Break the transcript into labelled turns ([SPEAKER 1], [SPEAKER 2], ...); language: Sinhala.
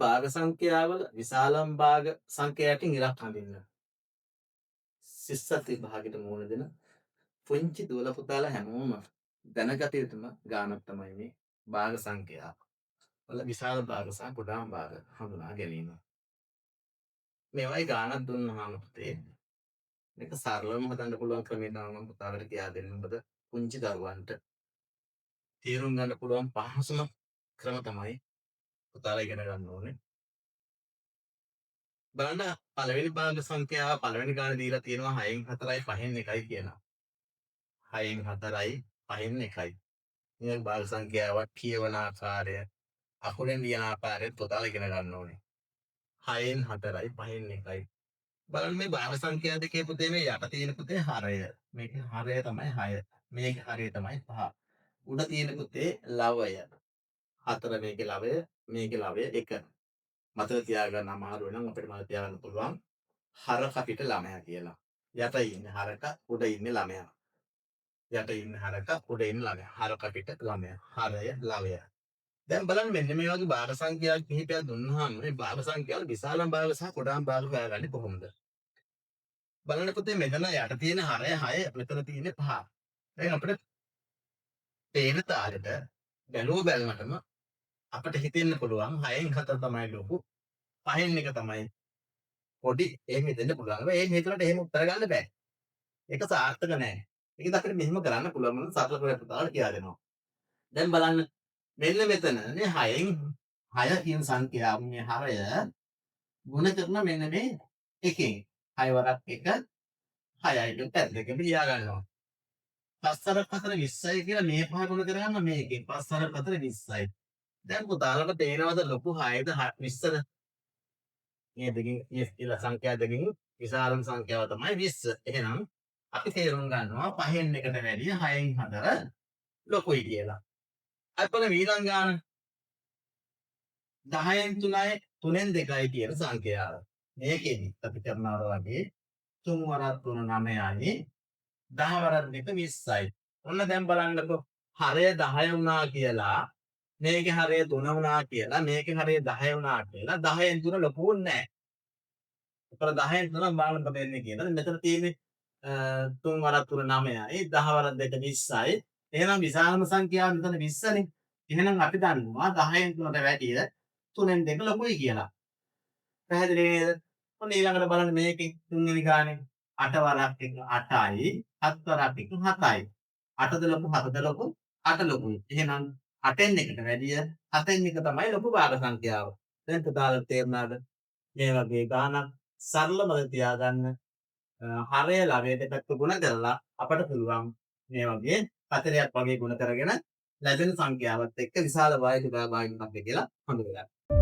[SPEAKER 1] භාග සංඛ්‍යාවල විශාලම භාග සංඛ්‍යාවකින් ඉලක්ක හඳින්න. සිස්සත් විභාගෙට මුහුණ දෙන පුංචි දුවල පුතාලා හැමෝම දැනගත යුතුම ගානක් තමයි මේ භාග සංඛ්‍යාව. වල විශාල භාග සහ කුඩාම භාග හඳුනා ගැනීම. මේවයි ගානක් දුන්නාම පුතේ මේක සරලවම හදන්න පුළුවන් ක්‍රමය තමයි මම පුතාලට කියා දෙන්නේ. මොකද පුංචි දරුවන්ට තේරුම් ගන්න පුළුවන් පහසුම ක්‍රම තමයි පුතාලා ඉගෙන ගන්න ඕනේ. බලන්න පළවෙනි භාග සංඛ්‍යාව පළවෙනි ගානේ දීලා තියෙනවා 6න් 4යි 5න් 1යි කියලා. 6න් 4යි 5න් 1යි. මේ භාග සංඛ්‍යාවක් කියවන ආකාරය අකුරෙන් ලියන ආකාරය පුතාලා ඉගෙන ගන්න ඕනේ. 6න් 4යි 5න් 1යි. බලන්න මේ භාග සංඛ්‍යා දෙකේ පුතේ මේ යට තියෙන පුතේ හරය. මේකේ හරය තමයි 6. මේකේ හරය තමයි 5. උඩ තියෙන පුතේ ලවය. 4 මේකේ ලවය, මේකේ ලවය 1. මතක තියාගන්න අමාරු වෙනම් අපිට මතක තියාගන්න පුළුවන් හරක පිට ළමයා කියලා. යට ඉන්නේ හරක, උඩ ඉන්නේ ළමයා. යට ඉන්නේ හරක, උඩ ඉන්නේ ළමයා. හරක පිට ළමයා. හරය, ලවය. දැන් බලන්න මෙන්න මේ වගේ භාග සංඛ්‍යා කිහිපයක් දුන්නාම මේ භාග සංඛ්‍යාවල විශාලම භාග සහ කුඩාම භාග හොයාගන්නේ කොහොමද? බලන්න පුතේ මෙතන යට තියෙන හරය 6, මෙතන තියෙන්නේ 5. දැන් අපිට පේන තාලෙට බැලුවටම අපිට හිතෙන්න පුළුවන් 6න් 4 තමයි ලොකු, 5න් 1 තමයි පොඩි. එහෙම හිතෙන්න පුළුවන්. ඒ හේතුවට එහෙම උත්තර ගන්න බෑ. ඒක සාර්ථක නෑ. ඒකද අපිට මෙහෙම කරන්න පුළුවන් මොන සරල ක්‍රමයක් පුතාලට කියලා දෙනවා. දැන් බලන්න මෙන්න මෙතන මේ 6න් 6 කියන සංඛ්‍යාව මේ හරය ගුණ කරන මෙන්න මේ එකෙන් 6 වරක් 1 6යි කියන පැත්ත දෙකම ලියා ගන්නවා. 5 වරක් 4 20යි කියලා මේ පහ ගුණ කරගන්න මේකෙන් 5 වරක් 4 20යි. දැන් පුතාලට තේරෙනවද ලොකු 6ද 20ද? මේ දෙකෙන් ඉල සංඛ්‍යා දෙකෙන් විශාලම සංඛ්‍යාව තමයි 20. එහෙනම් අපි තේරුම් ගන්නවා 5න් 1ට වැඩිය 6න් 4 ලොකුයි කියලා. අපි බලමු ඊළඟ ගාන 10න් 3යි 3න් 2යි කියන සංඛ්‍යාව. මේකෙදි අපි කරනවා වගේ 3 වරක් 3 9යි 10 වරක් 2 20යි. ඔන්න දැන් බලන්නකෝ හරය 10 වුණා කියලා මේකේ හරය 3 වුණා කියලා මේකේ හරය 10 වුණා කියලා 10න් 3 ලොකු නැහැ. ඒතර 10න් 3 බලන්න දෙන්නේ කියලා. මෙතන තියෙන්නේ 3 වරක් 3 9යි 10 වරක් 2 20යි. එහෙනම් විශාලම සංඛ්‍යාව මෙතන 20නේ. එහෙනම් අපි දන්නවා 10න් 3ට වැඩිය 3න් 2 ලොකුයි කියලා. පැහැදිලි නේද? ඔන්න ඊළඟට බලන්න මේකෙන් තුන්වෙනි ගානේ 8 වරක් 1 8යි 7 වරක් 1 7යි. 8ද ලොකු 7ද ලොකු 8 ලොකුයි. එහෙනම් 8න් 1ට වැඩිය 7න් 1 තමයි ලොකු භාග සංඛ්‍යාව. දැන් පුතාලට තේරුණාද? මේ වගේ ගානක් සරලව තියාගන්න හරය ලවයට පැත්ත ගුණ කරලා අපට පුළුවන් මේ වගේ 4ක් වගේ ගුණ කරගෙන ලැබෙන සංඛ්‍යාවත් එක්ක විශාල භාගයක භාගයක් මොකක්ද කියලා හඳුනගන්න.